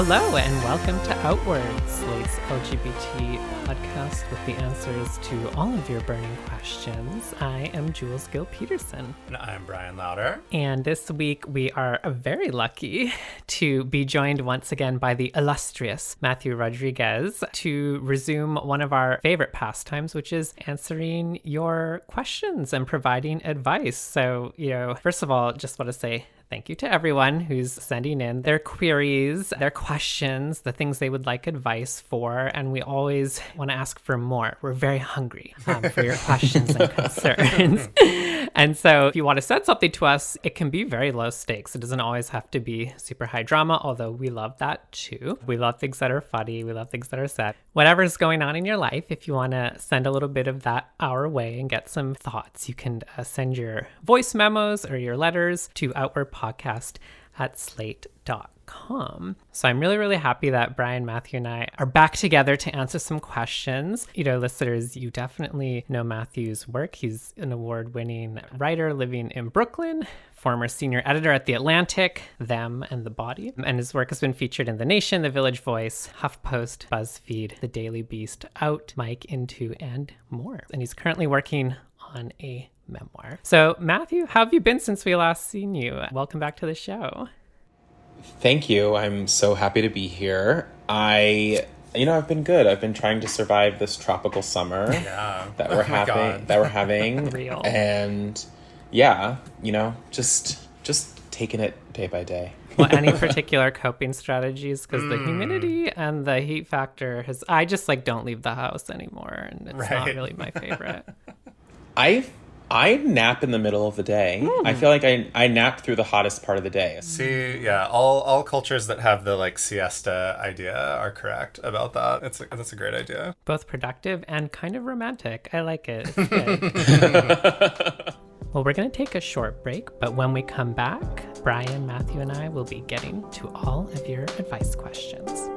Hello and welcome to Outward, Slate's LGBT podcast with the answers to all of your burning questions. I am Jules Gill-Peterson. And I'm Bryan Louder. And this week we are very lucky to be joined once again by the illustrious Mathew Rodriguez to resume one of our favorite pastimes, which is answering your questions and providing advice. So, first of all, just want to say thank you to everyone who's sending in their queries, their questions, the things they would like advice for. And we always want to ask for more. We're very hungry for your questions and concerns. And so if you want to send something to us, it can be very low stakes. It doesn't always have to be super high drama, although we love that too. We love things that are funny. We love things that are sad. Whatever's going on in your life, if you want to send a little bit of that our way and get some thoughts, you can send your voice memos or your letters to outwardpodcast@slate.com. So I'm really happy that Bryan, Mathew, and I are back together to answer some questions. Listeners, you definitely know Mathew's work. He's an award-winning writer living in Brooklyn, former senior editor at The Atlantic, Them, and The Body. And his work has been featured in The Nation, The Village Voice, HuffPost, BuzzFeed, The Daily Beast, Out, Mike, Into, and more. And he's currently working on a memoir. So Mathew, how have you been since we last seen you? Welcome back to the show. Thank you. I'm so happy to be here. I've been good. I've been trying to survive this tropical summer that we're having. Real. And just taking it day by day. Well, any particular coping strategies? Because the humidity and the heat factor I just don't leave the house anymore, and it's not really my favorite. I nap in the middle of the day. I feel like I nap through the hottest part of the day. See, all cultures that have the siesta idea are correct about that. That's a great idea. Both productive and kind of romantic. I like it. It's good. Well, we're going to take a short break, but when we come back, Bryan, Mathew, and I will be getting to all of your advice questions.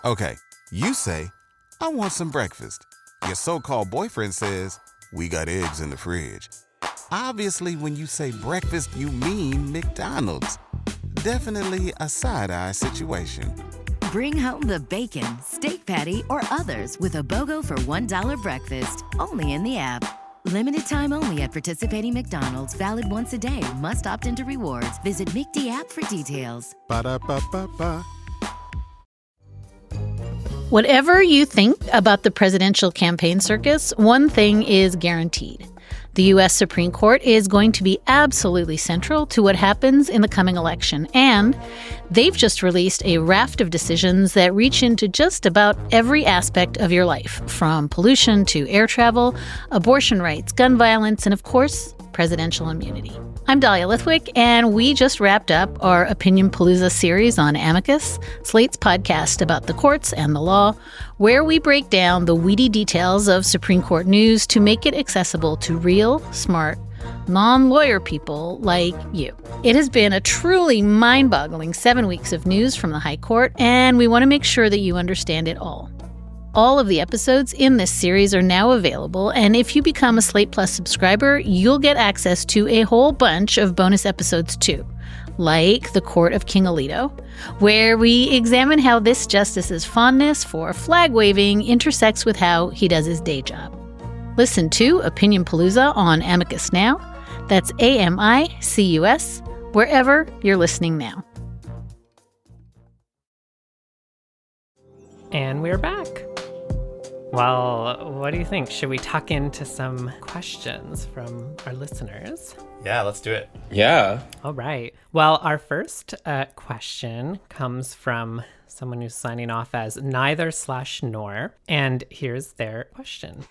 Okay, you say, I want some breakfast. Your so-called boyfriend says, we got eggs in the fridge. Obviously, when you say breakfast, you mean McDonald's. Definitely a side-eye situation. Bring home the bacon, steak patty, or others with a BOGO for $1 breakfast. Only in the app. Limited time only at participating McDonald's. Valid once a day. Must opt into rewards. Visit McD app for details. Ba-da-ba-ba-ba. Whatever you think about the presidential campaign circus, one thing is guaranteed. The U.S. Supreme Court is going to be absolutely central to what happens in the coming election, and they've just released a raft of decisions that reach into just about every aspect of your life, from pollution to air travel, abortion rights, gun violence, and of course, presidential immunity. I'm Dahlia Lithwick, and we just wrapped up our Opinion Palooza series on Amicus, Slate's podcast about the courts and the law, where we break down the weedy details of Supreme Court news to make it accessible to real, smart, non-lawyer people like you. It has been a truly mind-boggling 7 weeks of news from the High Court, and we want to make sure that you understand it all. All of the episodes in this series are now available, and if you become a Slate Plus subscriber, you'll get access to a whole bunch of bonus episodes too, like The Court of King Alito, where we examine how this justice's fondness for flag-waving intersects with how he does his day job. Listen to Opinion Palooza on Amicus Now. That's AMICUS, wherever you're listening now. And we're back. Well, what do you think? Should we tuck into some questions from our listeners? Yeah, let's do it. Yeah. All right. Well, our first question comes from someone who's signing off as neither/nor. And here's their question.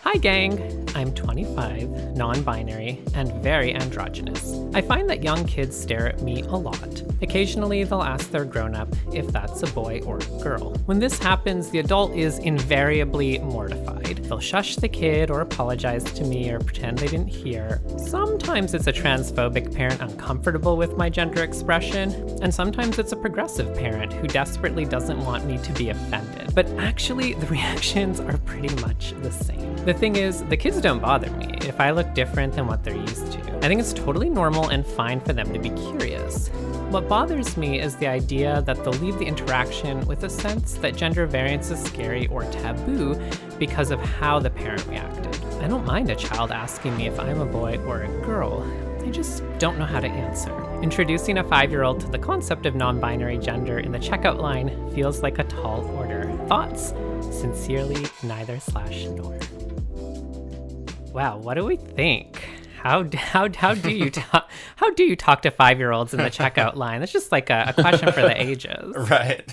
Hi gang, I'm 25, non-binary, and very androgynous. I find that young kids stare at me a lot. Occasionally, they'll ask their grown-up if that's a boy or girl. When this happens, the adult is invariably mortified. They'll shush the kid or apologize to me or pretend they didn't hear. Sometimes it's a transphobic parent uncomfortable with my gender expression, and sometimes it's a progressive parent who desperately doesn't want me to be offended. But actually, the reactions are pretty much the same. The The thing is, the kids don't bother me if I look different than what they're used to. I think it's totally normal and fine for them to be curious. What bothers me is the idea that they'll leave the interaction with a sense that gender variance is scary or taboo because of how the parent reacted. I don't mind a child asking me if I'm a boy or a girl. I just don't know how to answer. Introducing a 5-year-old to the concept of non-binary gender in the checkout line feels like a tall order. Thoughts? Sincerely, neither/nor. Wow, what do we think? How do you talk to 5-year-olds in the checkout line? That's just like a question for the ages. Right.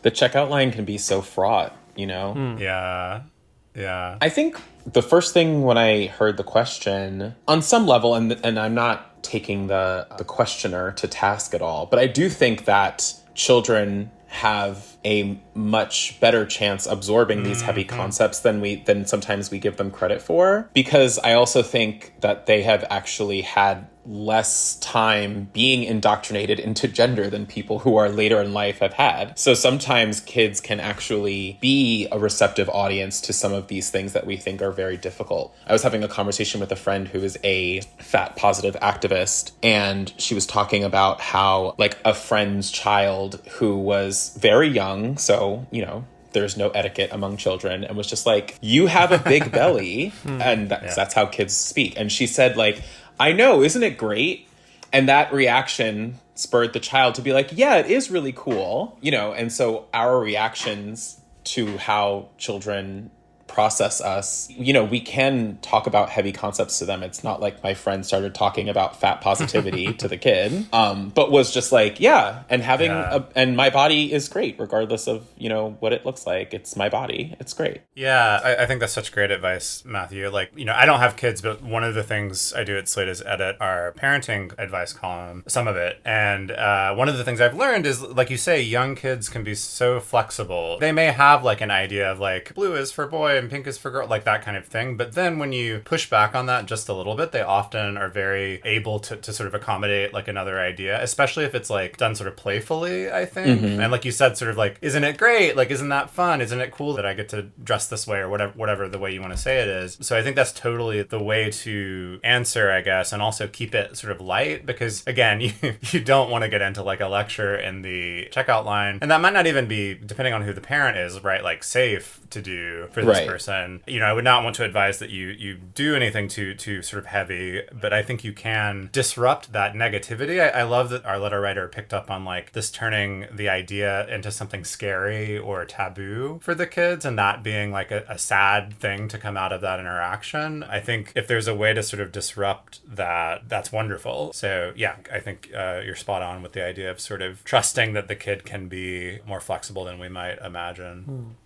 The checkout line can be so fraught, you know? Yeah. I think the first thing when I heard the question, on some level, and I'm not taking the questioner to task at all, but I do think that children have a much better chance absorbing these heavy concepts than sometimes we give them credit for, because I also think that they have actually had less time being indoctrinated into gender than people who are later in life have had. So sometimes kids can actually be a receptive audience to some of these things that we think are very difficult. I was having a conversation with a friend who is a fat positive activist, and she was talking about how, like, a friend's child who was very young, so, you know, there's no etiquette among children, and was just like, you have a big belly. And that's how kids speak. And she said, like, I know, isn't it great? And that reaction spurred the child to be like, yeah, it is really cool. You know, and so our reactions to how children process us, you know, we can talk about heavy concepts to them. It's not like my friend started talking about fat positivity to the kid, but was just like, yeah, and having and my body is great regardless of, you know, what it looks like. It's my body. It's great. Yeah, I think that's such great advice, Matthew. Like, you know, I don't have kids, but one of the things I do at Slate is edit our parenting advice column, some of it. And one of the things I've learned is, like you say, young kids can be so flexible. They may have like an idea of like blue is for boy and pink is for girl, like that kind of thing. But then when you push back on that just a little bit, they often are very able to sort of accommodate like another idea, especially if it's like done sort of playfully, I think. And like you said, sort of like, isn't it great? Like, isn't that fun? Isn't it cool that I get to dress this way, or whatever the way you want to say it is? So I think that's totally the way to answer, I guess, and also keep it sort of light, because again, you don't want to get into like a lecture in the checkout line, and that might not even be, depending on who the parent is, right, like safe to do for this person. You know, I would not want to advise that you do anything too sort of heavy, but I think you can disrupt that negativity. I love that our letter writer picked up on like this turning the idea into something scary or taboo for the kids, and that being like a sad thing to come out of that interaction. I think if there's a way to sort of disrupt that, that's wonderful. So yeah, I think you're spot on with the idea of sort of trusting that the kid can be more flexible than we might imagine.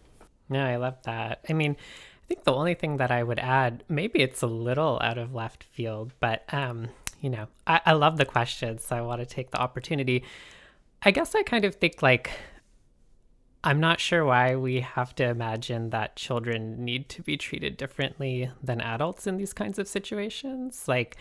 No, I love that. I mean, I think the only thing that I would add, maybe it's a little out of left field, but, you know, I love the question, so I want to take the opportunity. I guess I kind of think like, I'm not sure why we have to imagine that children need to be treated differently than adults in these kinds of situations. Like,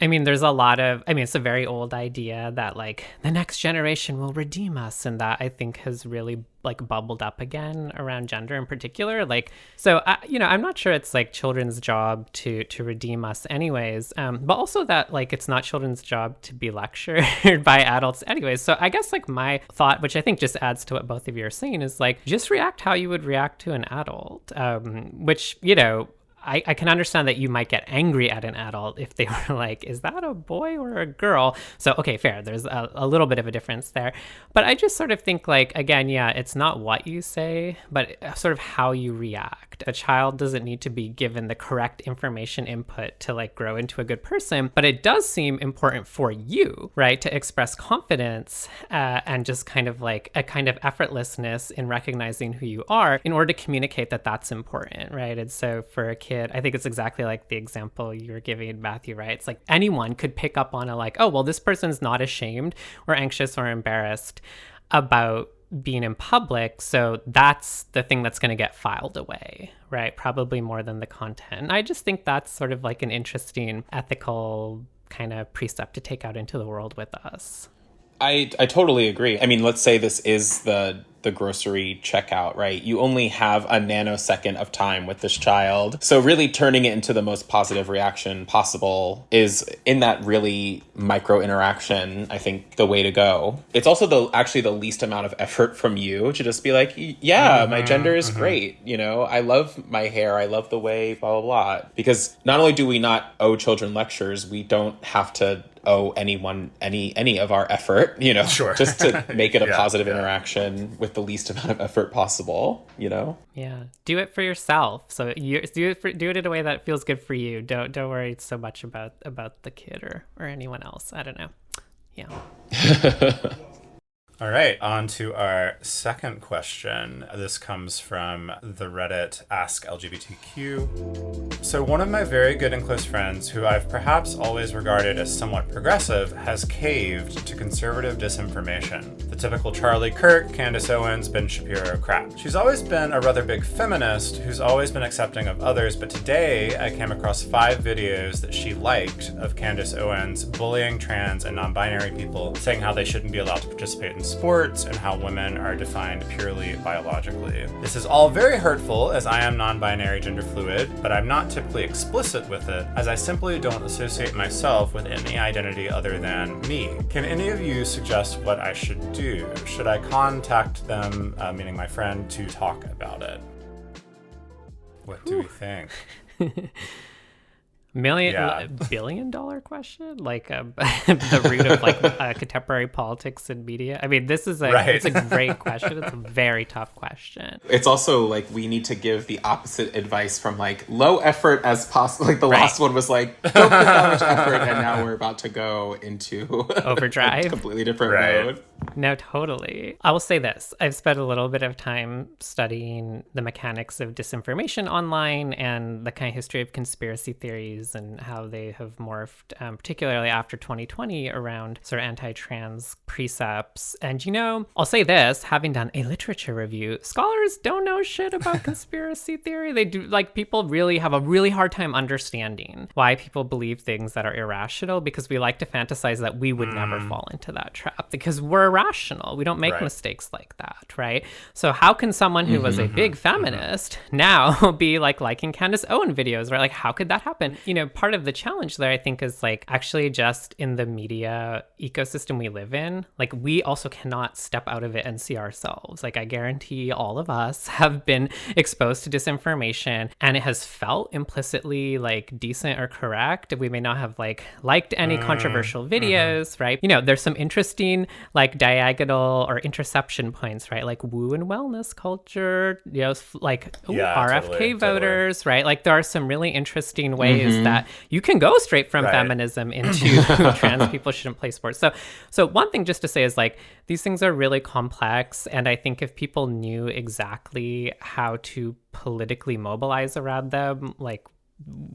I mean, there's a lot of, I mean, it's a very old idea that like the next generation will redeem us. And that I think has really like bubbled up again around gender in particular. Like, so, you know, I'm not sure it's like children's job to redeem us anyways. But also that like, it's not children's job to be lectured by adults anyways. So I guess like my thought, which I think just adds to what both of you are saying, is like, just react how you would react to an adult, which, you know, I can understand that you might get angry at an adult if they were like, is that a boy or a girl? So, okay, fair. There's a little bit of a difference there. But I just sort of think like, again, yeah, it's not what you say, but sort of how you react. A child doesn't need to be given the correct information input to like grow into a good person, but it does seem important for you, right? To express confidence and just kind of like a kind of effortlessness in recognizing who you are in order to communicate that that's important, right? And so for a kid, I think it's exactly like the example you were giving, Matthew, right? It's like anyone could pick up on a like, oh, well, this person's not ashamed or anxious or embarrassed about being in public. So that's the thing that's going to get filed away, right? Probably more than the content. And I just think that's sort of like an interesting ethical kind of precept to take out into the world with us. I totally agree. I mean, let's say this is the grocery checkout, right? You only have a nanosecond of time with this child. So really turning it into the most positive reaction possible is, in that really micro interaction, I think the way to go. It's also actually the least amount of effort from you to just be like, yeah, my gender is great. You know, I love my hair. I love the way blah, blah, blah. Because not only do we not owe children lectures, we don't have to owe anyone any of our effort, you know, just to make it a positive interaction with the least amount of effort possible, you know? Yeah. Do it for yourself. So you do it in a way that feels good for you. Don't worry so much about the kid or anyone else. I don't know. Yeah. All right, on to our second question. This comes from the Reddit Ask LGBTQ. So one of my very good and close friends, who I've perhaps always regarded as somewhat progressive, has caved to conservative disinformation. The typical Charlie Kirk, Candace Owens, Ben Shapiro crap. She's always been a rather big feminist who's always been accepting of others, but today I came across 5 videos that she liked of Candace Owens bullying trans and non-binary people, saying how they shouldn't be allowed to participate in sports and how women are defined purely biologically. This is all very hurtful, as I am non-binary gender fluid, but I'm not typically explicit with it, as I simply don't associate myself with any identity other than me. Can any of you suggest what I should do? Should I contact them, meaning my friend, to talk about it? What do we think? Billion dollar question, like the root of like contemporary politics and media. I mean, it's a great question. It's a very tough question. It's also like we need to give the opposite advice from like low effort as possible. Like the last one was like don't put that much effort, and now we're about to go into overdrive, a completely different mode. No, totally. I will say this. I've spent a little bit of time studying the mechanics of disinformation online and the kind of history of conspiracy theories and how they have morphed, particularly after 2020, around sort of anti-trans precepts. And, you know, I'll say this, having done a literature review, scholars don't know shit about conspiracy theory. They do, like, people really have a really hard time understanding why people believe things that are irrational, because we like to fantasize that we would never fall into that trap because we're rational. We don't make mistakes like that, right? So how can someone who was a big feminist now be like liking Candace Owen videos, right? Like, how could that happen? You know, part of the challenge there, I think, is like actually just in the media ecosystem we live in, like we also cannot step out of it and see ourselves. Like, I guarantee all of us have been exposed to disinformation and it has felt implicitly like decent or correct. We may not have like liked any controversial videos, right? You know, there's some interesting like diagonal or interception points, right? Like woo and wellness culture, you know, like RFK voters, right? Like there are some really interesting ways that you can go straight from feminism into trans people shouldn't play sports. So one thing just to say is like, these things are really complex. And I think if people knew exactly how to politically mobilize around them, like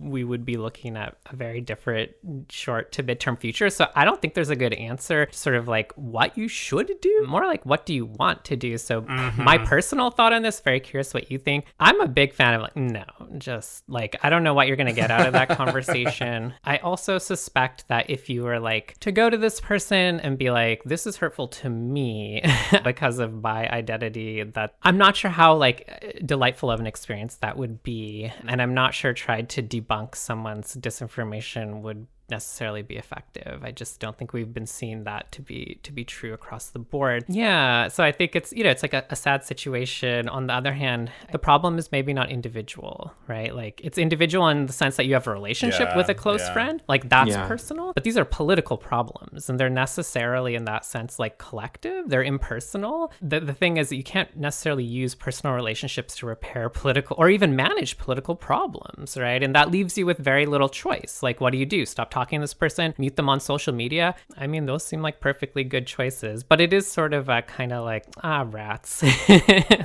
we would be looking at a very different short to midterm future. So I don't think there's a good answer to sort of like what you should do, more like what do you want to do. So my personal thought on this, very curious what you think. I'm a big fan of like, no, just like, I don't know what you're going to get out of that conversation. I also suspect that if you were like to go to this person and be like, this is hurtful to me because of my identity, that I'm not sure how like delightful of an experience that would be. And I'm not sure tried to debunk someone's disinformation would necessarily be effective. I just don't think we've been seeing that to be true across the board. Yeah, so I think it's, you know, it's like a sad situation. On the other hand, the problem is maybe not individual, right? Like it's individual in the sense that you have a relationship with a close friend, like that's personal, but these are political problems and they're necessarily in that sense like collective, they're impersonal. The thing is that you can't necessarily use personal relationships to repair political or even manage political problems, right? And that leaves you with very little choice. Like, what do you do? Stop talking to this person, mute them on social media? I mean, those seem like perfectly good choices, but it is sort of a kind of like, rats.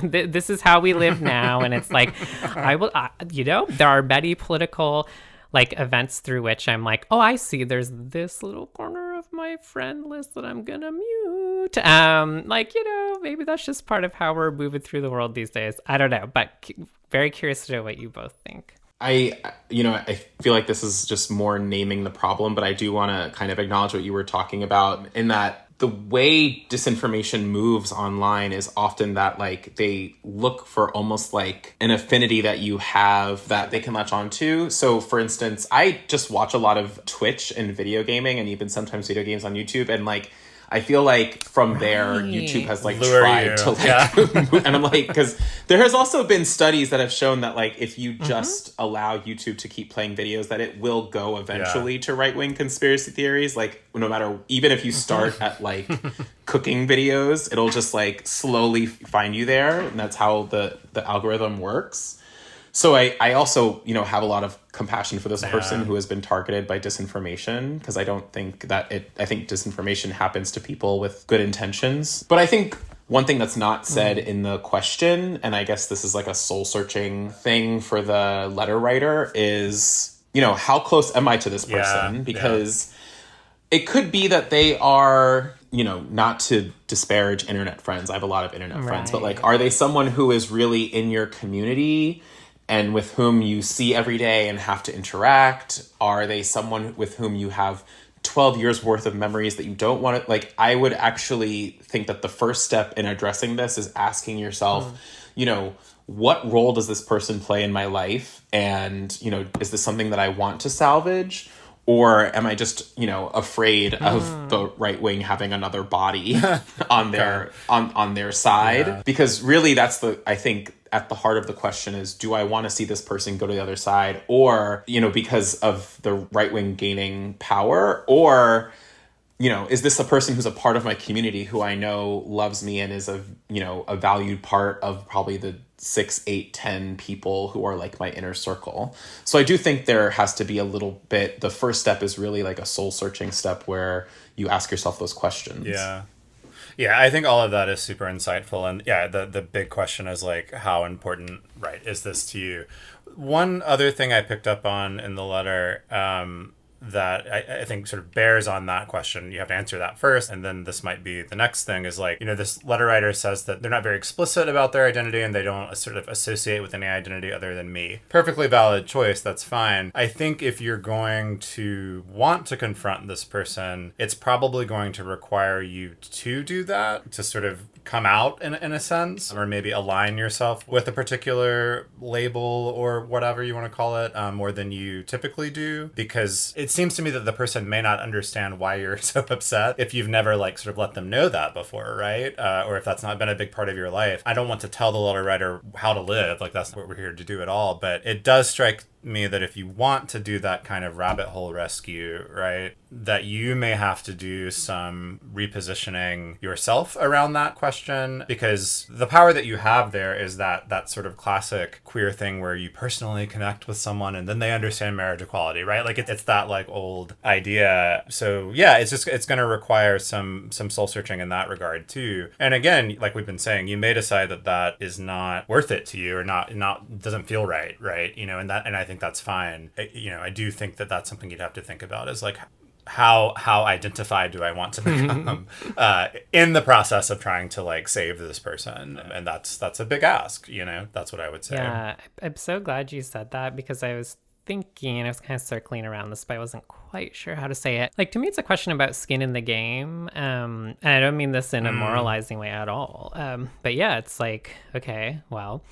This is how we live now. And it's like, you know, there are many political like events through which I'm like, oh, I see there's this little corner of my friend list that I'm gonna mute. Like, you know, maybe that's just part of how we're moving through the world these days. I don't know, but very curious to know what you both think. I feel like this is just more naming the problem, but I do want to kind of acknowledge what you were talking about in that the way disinformation moves online is often that like they look for almost like an affinity that you have that they can latch onto. So for instance, I just watch a lot of Twitch and video gaming and even sometimes video games on YouTube, and like I feel like from there, YouTube has like tried to like, and I'm like, because there has also been studies that have shown that like if you just allow YouTube to keep playing videos, that it will go eventually to right-wing conspiracy theories. Like no matter, even if you start at like cooking videos, it'll just like slowly find you there, and that's how the algorithm works. So I also, have a lot of compassion for this person who has been targeted by disinformation, because I don't think that I think disinformation happens to people with good intentions. But I think one thing that's not said in the question, and I guess this is like a soul-searching thing for the letter writer, is, how close am I to this person? Because it could be that they are, not to disparage internet friends. I have a lot of internet friends, but like, are they someone who is really in your community and with whom you see every day and have to interact? Are they someone with whom you have 12 years worth of memories that you don't want to, like, I would actually think that the first step in addressing this is asking yourself, what role does this person play in my life? And, is this something that I want to salvage? Or am I just, afraid of the right wing having another body on their on their side? Yeah. Because really that's I think at the heart of the question is, do I want to see this person go to the other side? Or, because of the right wing gaining power? Or, is this a person who's a part of my community who I know loves me and is a valued part of probably the 6, 8, 10 people who are like my inner circle? So I do think there has to be a little bit, the first step is really like a soul searching step where you ask yourself those questions. Yeah, I think all of that is super insightful. And the big question is like, how important, is this to you? One other thing I picked up on in the letter, that I think sort of bears on that question. You have to answer that first, and then this might be the next thing is like, this letter writer says that they're not very explicit about their identity and they don't sort of associate with any identity other than me. Perfectly valid choice, that's fine. I think if you're going to want to confront this person, it's probably going to require you to do that, to sort of come out in a sense, or maybe align yourself with a particular label or whatever you want to call it, more than you typically do, because it seems to me that the person may not understand why you're so upset if you've never like sort of let them know that before, right? Or if that's not been a big part of your life. I don't want to tell the letter writer how to live, like that's not what we're here to do at all, but it does strike me that if you want to do that kind of rabbit hole rescue, right, that you may have to do some repositioning yourself around that question, because the power that you have there is that sort of classic queer thing where you personally connect with someone and then they understand marriage equality, right? Like it's that like old idea. So yeah, it's going to require some soul searching in that regard too. And again, like we've been saying, you may decide that is not worth it to you, or not doesn't feel right, and I think that's fine. I do think that that's something you'd have to think about, is like, how identified do I want to become in the process of trying to like save this person? And that's a big ask, that's what I would say. Yeah, I'm so glad you said that, because I was thinking, I was kind of circling around this, but I wasn't quite sure how to say it. Like, to me, it's a question about skin in the game. And I don't mean this in a moralizing way at all. But yeah, it's like, okay, well,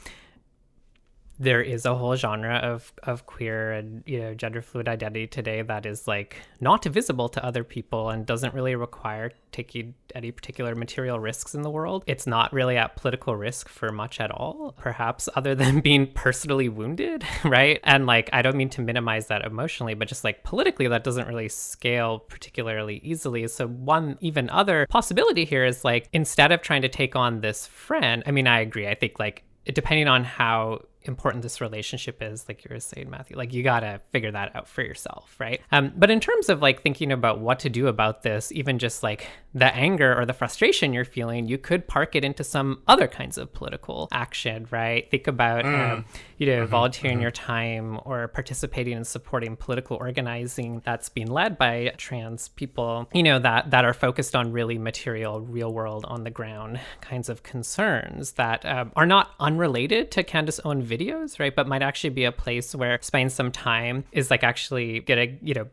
there is a whole genre of queer and gender fluid identity today that is like not visible to other people and doesn't really require taking any particular material risks in the world. It's not really at political risk for much at all, perhaps, other than being personally wounded, right? And like, I don't mean to minimize that emotionally, but just like politically, that doesn't really scale particularly easily. So one even other possibility here is like, instead of trying to take on this friend, I mean, I agree. I think like, depending on how important this relationship is, like you were saying, Matthew, like you gotta figure that out for yourself, right? But in terms of like thinking about what to do about this, even just like the anger or the frustration you're feeling, you could park it into some other kinds of political action, right? Think about volunteering your time or participating in supporting political organizing that's being led by trans people, that are focused on really material, real world, on the ground kinds of concerns that are not unrelated to Candace Owen videos, right? But might actually be a place where spending some time is like actually gonna,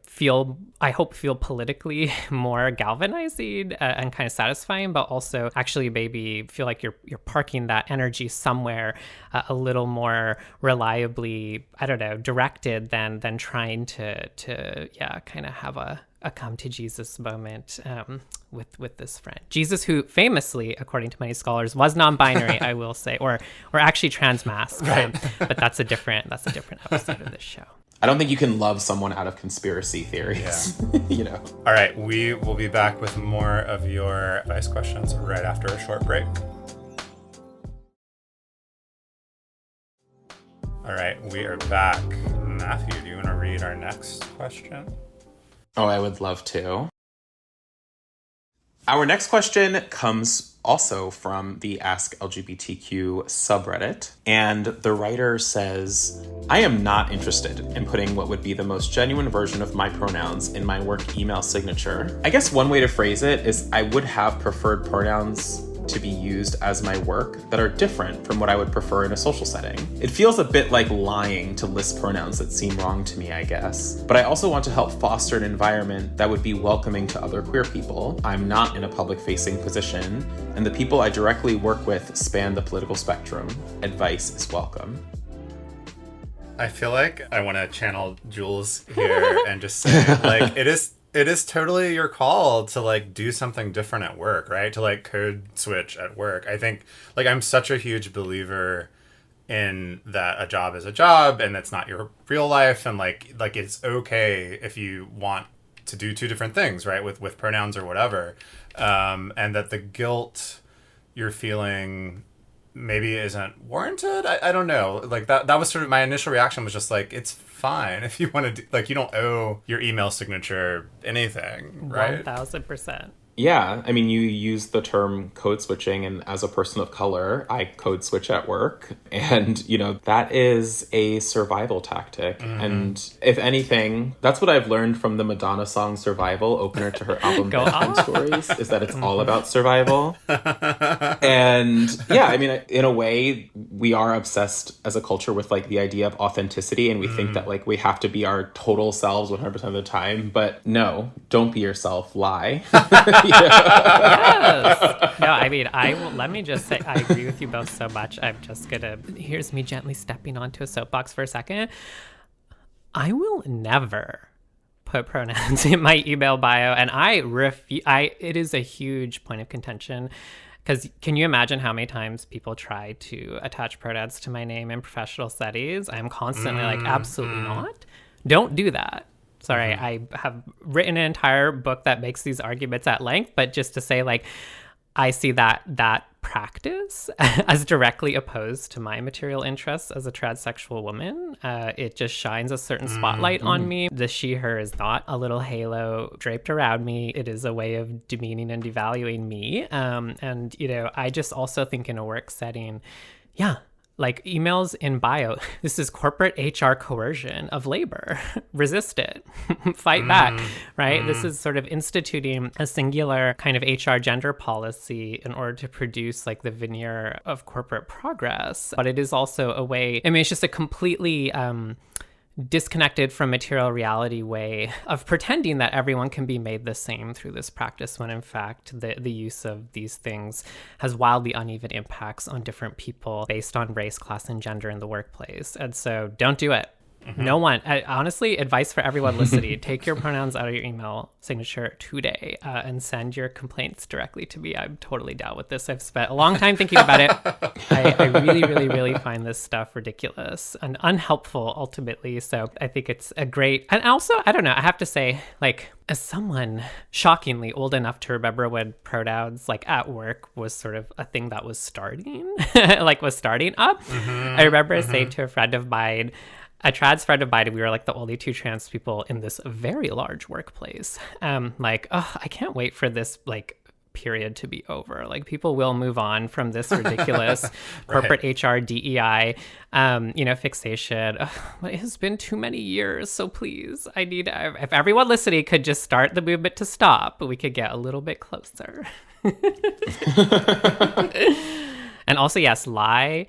feel politically more galvanizing and kind of satisfying, but also actually maybe feel like you're parking that energy somewhere a little more reliably, I don't know, directed than trying to kind of have a come to Jesus moment with this friend. Jesus, who famously, according to many scholars, was non-binary, I will say, or actually transmasked. Right. But that's a different episode of this show. I don't think you can love someone out of conspiracy theories. Yeah. All right, we will be back with more of your advice questions right after a short break. All right, we are back. Matthew, do you want to read our next question? Oh, I would love to. Our next question comes also from the Ask LGBTQ subreddit, and the writer says, I am not interested in putting what would be the most genuine version of my pronouns in my work email signature. I guess one way to phrase it is I would have preferred pronouns to be used as my work that are different from what I would prefer in a social setting. It feels a bit like lying to list pronouns that seem wrong to me, I guess. But I also want to help foster an environment that would be welcoming to other queer people. I'm not in a public-facing position, and the people I directly work with span the political spectrum. Advice is welcome. I feel like I want to channel Jules here and just say, like, it is totally your call to like do something different at work, right? To like code switch at work. I think like I'm such a huge believer in that a job is a job and that's not your real life, and like it's okay if you want to do two different things, right? With pronouns or whatever. And that the guilt you're feeling maybe isn't warranted. I don't know. Like that was sort of my initial reaction, was just like, it's fine if you want to do, like, you don't owe your email signature anything, right? 1000%. Yeah, I mean, you use the term code switching, and as a person of color, I code switch at work. And, that is a survival tactic. Mm-hmm. And if anything, that's what I've learned from the Madonna song Survival, opener to her album Bedtime Stories, is that it's all about survival. And yeah, I mean, in a way, we are obsessed as a culture with like the idea of authenticity, and we think that like we have to be our total selves 100% of the time. But no, don't be yourself, lie. Yes. No, I mean, let me just say, I agree with you both so much. I'm just gonna, here's me gently stepping onto a soapbox for a second. I will never put pronouns in my email bio, and it is a huge point of contention, because can you imagine how many times people try to attach pronouns to my name in professional settings? I'm constantly like, absolutely not. Don't do that. Sorry, I have written an entire book that makes these arguments at length, but just to say, like, I see that practice as directly opposed to my material interests as a transsexual woman. It just shines a certain spotlight on me. The she, her is not a little halo draped around me. It is a way of demeaning and devaluing me. And, I just also think in a work setting, like emails in bio, this is corporate HR coercion of labor. Resist it. Fight back, right? This is sort of instituting a singular kind of HR gender policy in order to produce like the veneer of corporate progress. But it is also a way, I mean, it's just a completely disconnected from material reality way of pretending that everyone can be made the same through this practice, when in fact the use of these things has wildly uneven impacts on different people based on race, class, and gender in the workplace. And so don't do it. No one. Honestly, advice for everyone listening: take your pronouns out of your email signature today and send your complaints directly to me. I'm totally down with this. I've spent a long time thinking about it. I really, really, really find this stuff ridiculous and unhelpful ultimately. So I think it's a great, and also, I don't know, I have to say, like, as someone shockingly old enough to remember when pronouns like at work was sort of a thing that was starting, was starting up, I remember saying to a friend of mine, a trans friend of mine, we were like the only two trans people in this very large workplace. I can't wait for this like period to be over. Like, people will move on from this ridiculous corporate HR DEI, fixation. It has been too many years. So please, if everyone listening could just start the movement to stop, we could get a little bit closer. And also, yes, lie,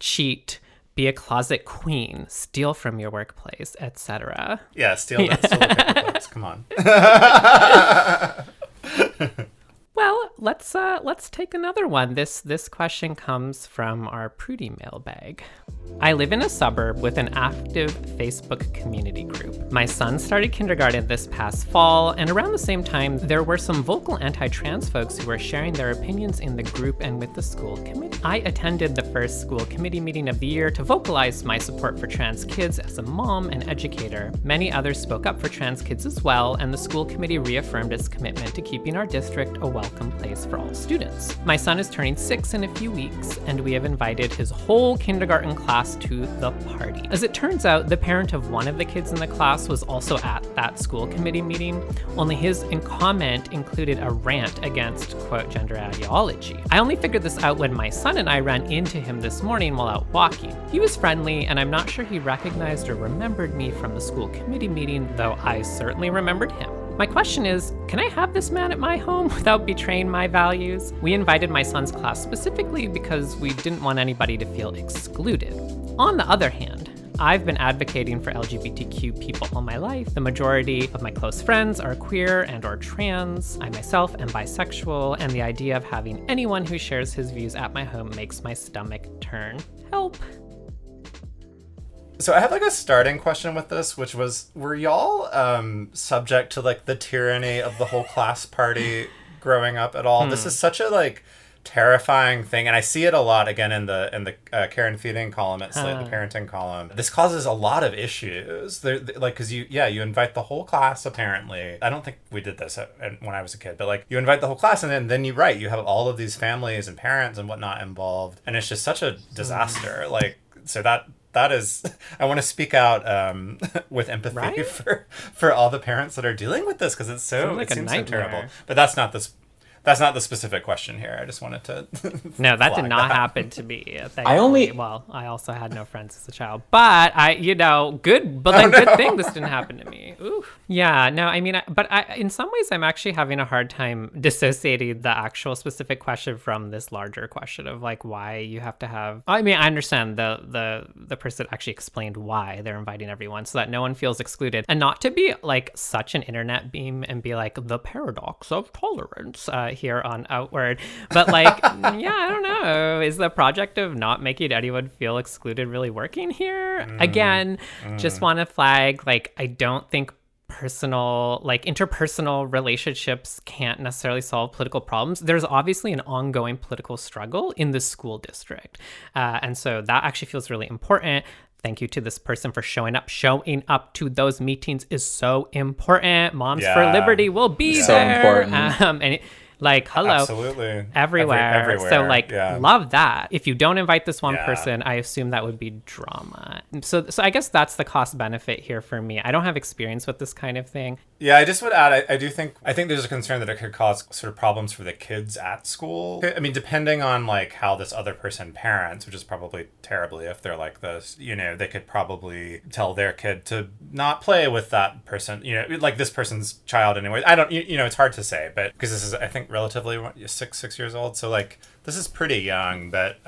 cheat, be a closet queen, steal from your workplace, etc. Yeah, steal the paper clips. Come on. Well, let's take another one. This question comes from our Prudy mailbag. I live in a suburb with an active Facebook community group. My son started kindergarten this past fall, and around the same time, there were some vocal anti-trans folks who were sharing their opinions in the group and with the school committee. I attended the first school committee meeting of the year to vocalize my support for trans kids as a mom and educator. Many others spoke up for trans kids as well, and the school committee reaffirmed its commitment to keeping our district a welcome place for all students. My son is turning 6 in a few weeks, and we have invited his whole kindergarten class to the party. As it turns out, the parent of one of the kids in the class was also at that school committee meeting, only his comment included a rant against, quote, gender ideology. I only figured this out when my son and I ran into him this morning while out walking. He was friendly, and I'm not sure he recognized or remembered me from the school committee meeting, though I certainly remembered him. My question is, can I have this man at my home without betraying my values? We invited my son's class specifically because we didn't want anybody to feel excluded. On the other hand, I've been advocating for LGBTQ people all my life. The majority of my close friends are queer and or trans. I myself am bisexual, and the idea of having anyone who shares his views at my home makes my stomach turn. Help. So I had like a starting question with this, which was, were y'all subject to like the tyranny of the whole class party growing up at all? This is such a like terrifying thing, and I see it a lot again in the Karen Feeding column at Slate, the parenting column. This causes a lot of issues. They're like, because you invite the whole class. Apparently, I don't think we did this when I was a kid, but like you invite the whole class, and then you have all of these families and parents and whatnot involved, and it's just such a disaster. Like, so that is, I want to speak out with empathy, right? for all the parents that are dealing with this, because it seems so terrible. But that's not the specific question here. I just wanted to No, that did not happen to me. I also had no friends as a child, but good thing this didn't happen to me. Ooh. Yeah, no, I mean, in some ways I'm actually having a hard time dissociating the actual specific question from this larger question of like why you have to have, I mean, I understand the person actually explained why they're inviting everyone so that no one feels excluded, and not to be like such an internet beam and be like the paradox of tolerance here on Outward, but like yeah, I don't know, is the project of not making anyone feel excluded really working here? Just want to flag, like, I don't think interpersonal relationships can't necessarily solve political problems. There's obviously an ongoing political struggle in the school district, and so that actually feels really important. Thank you to this person for showing up. Showing up to those meetings is so important. Moms for Liberty will be so there. Important. Like, hello, absolutely, everywhere. Everywhere. So like, love that. If you don't invite this one person, I assume that would be drama. So I guess that's the cost benefit here for me. I don't have experience with this kind of thing. Yeah, I just would add, I think there's a concern that it could cause sort of problems for the kids at school. I mean, depending on like how this other person parents, which is probably terribly if they're like this, they could probably tell their kid to not play with that person, like this person's child anyway. I don't, it's hard to say, but because this is, I think, relatively 6 years old. So like, this is pretty young, but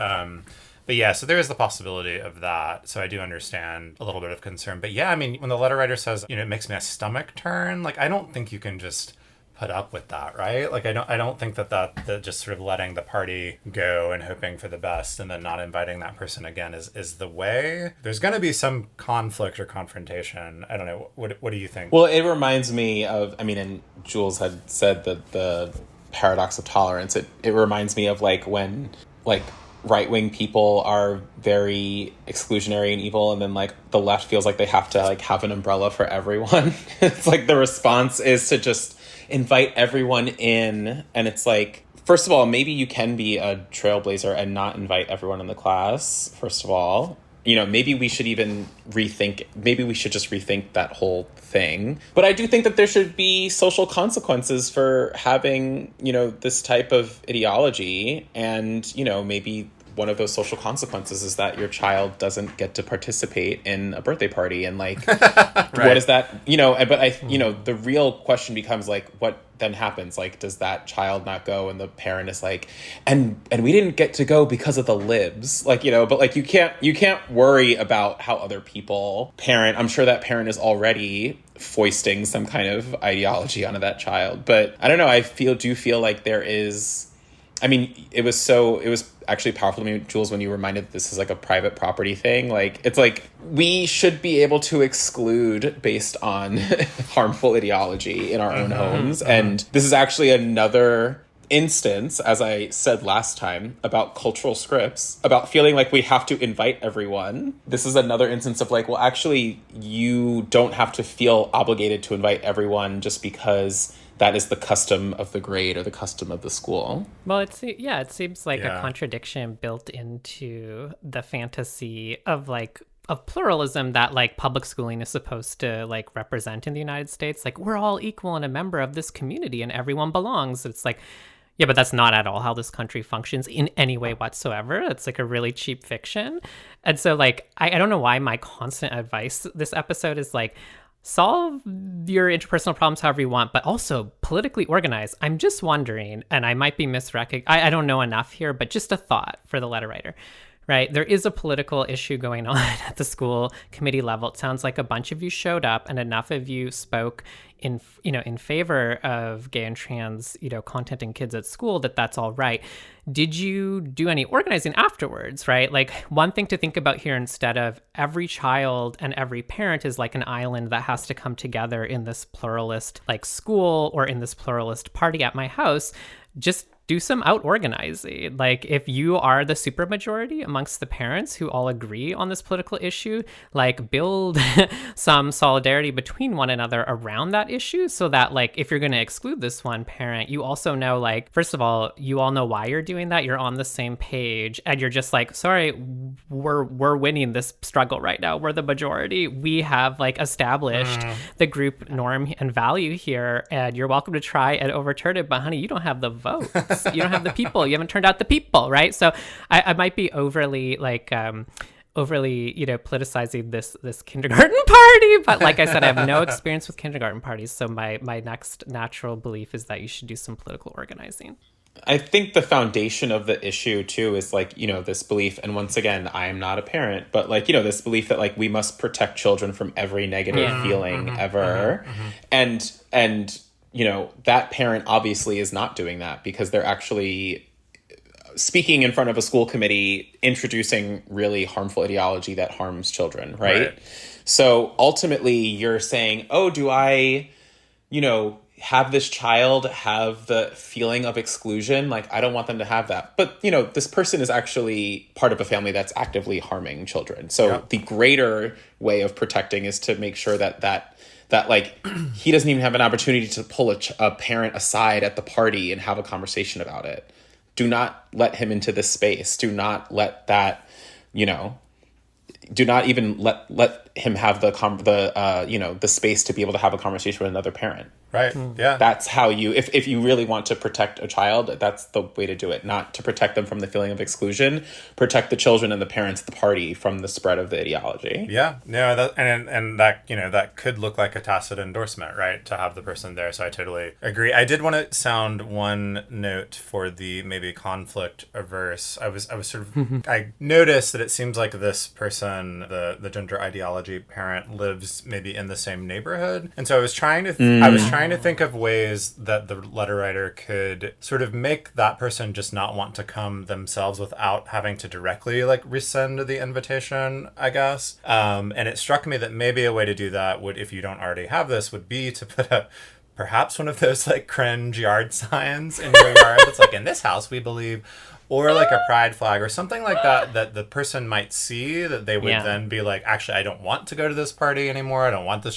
yeah, so there is the possibility of that. So I do understand a little bit of concern. But yeah, I mean, when the letter writer says, it makes my stomach turn, like, I don't think you can just put up with that, right? Like, I don't think that just sort of letting the party go and hoping for the best and then not inviting that person again is the way. There's going to be some conflict or confrontation. I don't know. What do you think? Well, it reminds me of, I mean, and Jules had said that the paradox of tolerance, it reminds me of like when like right-wing people are very exclusionary and evil, and then like the left feels like they have to like have an umbrella for everyone. It's like the response is to just invite everyone in, and it's like, first of all, maybe you can be a trailblazer and not invite everyone in the class, first of all. Maybe we should just rethink that whole thing. But I do think that there should be social consequences for having, this type of ideology. And, maybe one of those social consequences is that your child doesn't get to participate in a birthday party. And like, what is that, but the real question becomes like, what then happens? Like, does that child not go? And the parent is like, and we didn't get to go because of the libs, like, but like, you can't worry about how other people parent. I'm sure that parent is already foisting some kind of ideology onto that child. But I don't know, I do feel like there is, it was actually powerful to me, Jules, when you reminded that this is like a private property thing. Like, it's like, we should be able to exclude based on harmful ideology in our own homes. And this is actually another instance, as I said last time, about cultural scripts, about feeling like we have to invite everyone. This is another instance of like, well, actually, you don't have to feel obligated to invite everyone just because that is the custom of the grade or the custom of the school. Well, it seems like a contradiction built into the fantasy of pluralism that like public schooling is supposed to like represent in the United States. Like, we're all equal and a member of this community and everyone belongs. It's like, yeah, but that's not at all how this country functions in any way whatsoever. It's like a really cheap fiction. And so like, I don't know why my constant advice this episode is like, solve your interpersonal problems however you want, but also politically organize. I'm just wondering, and I might be misrecognizing, I don't know enough here, but just a thought for the letter writer, right? There is a political issue going on at the school committee level. It sounds like a bunch of you showed up and enough of you spoke in favor of gay and trans, content in kids at school, that's all right. Did you do any organizing afterwards, right? Like, one thing to think about here, instead of every child and every parent is like an island that has to come together in this pluralist like school or in this pluralist party at my house, just do some out organizing. Like, if you are the supermajority amongst the parents who all agree on this political issue, like, build some solidarity between one another around that issue, so that like, if you're going to exclude this one parent, you also know, like, first of all, you all know why you're doing that. You're on the same page, and you're just like, sorry, we're winning this struggle right now. We're the majority. We have like established the group norm and value here, and you're welcome to try and overturn it. But honey, you don't have the vote. You don't have the people. You haven't turned out the people, right? So I might be overly politicizing this kindergarten party, but like I said, I have no experience with kindergarten parties. So my next natural belief is that you should do some political organizing. I think the foundation of the issue too is like, this belief, and once again, I am not a parent, but like, this belief that like we must protect children from every negative feeling ever. And that parent obviously is not doing that because they're actually speaking in front of a school committee, introducing really harmful ideology that harms children, right? So ultimately you're saying, oh, do I, have this child have the feeling of exclusion? Like, I don't want them to have that. But, this person is actually part of a family that's actively harming children. So the greater way of protecting is to make sure that like, he doesn't even have an opportunity to pull a parent aside at the party and have a conversation about it. Do not let him into this space. Do not let that, do not even let him have the space to be able to have a conversation with another parent. Right. Yeah. That's how you, if you really want to protect a child, that's the way to do it. Not to protect them from the feeling of exclusion, protect the children and the parents at the party from the spread of the ideology. Yeah. No, that could look like a tacit endorsement, right? To have the person there. So I totally agree. I did want to sound one note for the maybe conflict averse. I was sort of, I noticed that it seems like this person, the gender ideology parent, lives maybe in the same neighborhood. And so I was trying to think of ways that the letter writer could sort of make that person just not want to come themselves without having to directly like rescind the invitation, I guess. And it struck me that maybe a way to do that would, if you don't already have this, would be to put up perhaps one of those like cringe yard signs in your yard that's like, in this house we believe, or like a pride flag or something like that the person might see, that they would then be like, actually, I don't want to go to this party anymore. I don't want my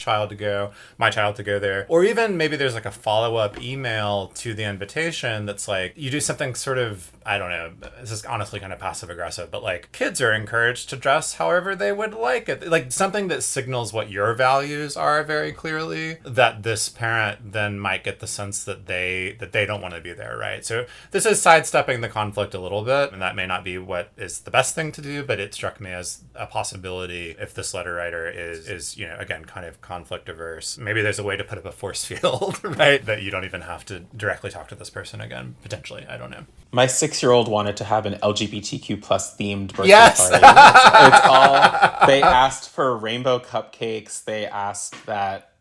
child to go there. Or even maybe there's like a follow-up email to the invitation that's like, you do something sort of, I don't know, this is honestly kind of passive aggressive, but like, kids are encouraged to dress however they would like it. Like something that signals what your values are very clearly, that this parent then might get the sense that they don't want to be there, right? So this is sidestepping the conflict a a little bit, and that may not be what is the best thing to do, but it struck me as a possibility if this letter writer is again, kind of conflict averse. Maybe there's a way to put up a force field, right? That you don't even have to directly talk to this person again, potentially. I don't know. My 6-year-old wanted to have an LGBTQ plus themed birthday Yes! party. It's all, they asked for rainbow cupcakes. They asked that,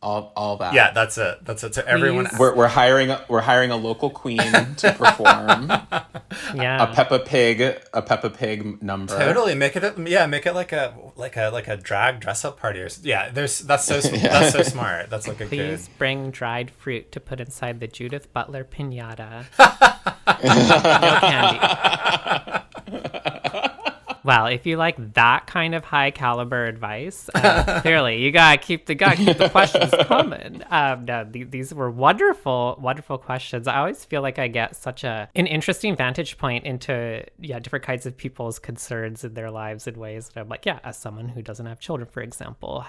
all that. Yeah, that's it. So everyone. We're hiring a local queen to perform. Yeah. A Peppa Pig number. Totally make it like a drag dress up party that's so smart. That's like a Please bring dried fruit to put inside the Judith Butler piñata. No candy. Well, if you like that kind of high caliber advice, clearly you gotta keep the questions coming. No, these were wonderful questions. I always feel like I get such an interesting vantage point into different kinds of people's concerns in their lives in ways that I'm like, as someone who doesn't have children, for example,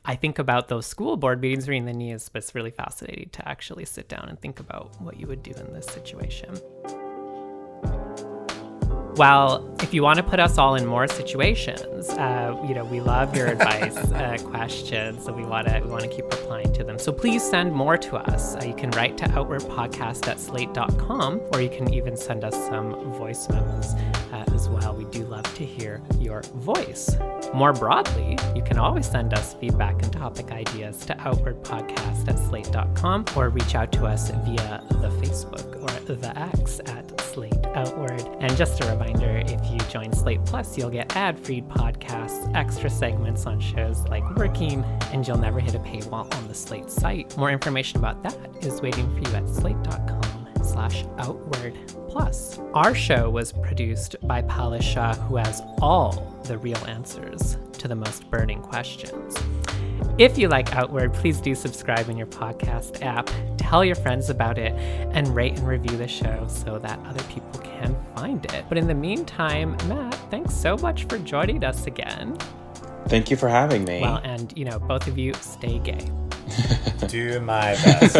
I think about those school board meetings during the news, but it's really fascinating to actually sit down and think about what you would do in this situation. Well, if you want to put us all in more situations, we love your advice questions, so we want to keep replying to them. So please send more to us. You can write to outwardpodcast@slate.com, or you can even send us some voice memos as well. We do love to hear your voice. More broadly, you can always send us feedback and topic ideas to outwardpodcast@slate.com, or reach out to us via the Facebook or the X at Slate Outward. And just a reminder, if you join Slate Plus, you'll get ad-free podcasts, extra segments on shows like Working, and you'll never hit a paywall on the Slate site. More information about that is waiting for you at slate.com/outward plus. Our show was produced by Palash Shah, who has all the real answers to the most burning questions. If you like Outward, please do subscribe in your podcast app, tell your friends about it, and rate and review the show so that other people can find it. But in the meantime, Matt, thanks so much for joining us again. Thank you for having me. Well, and both of you, stay gay. Do my best.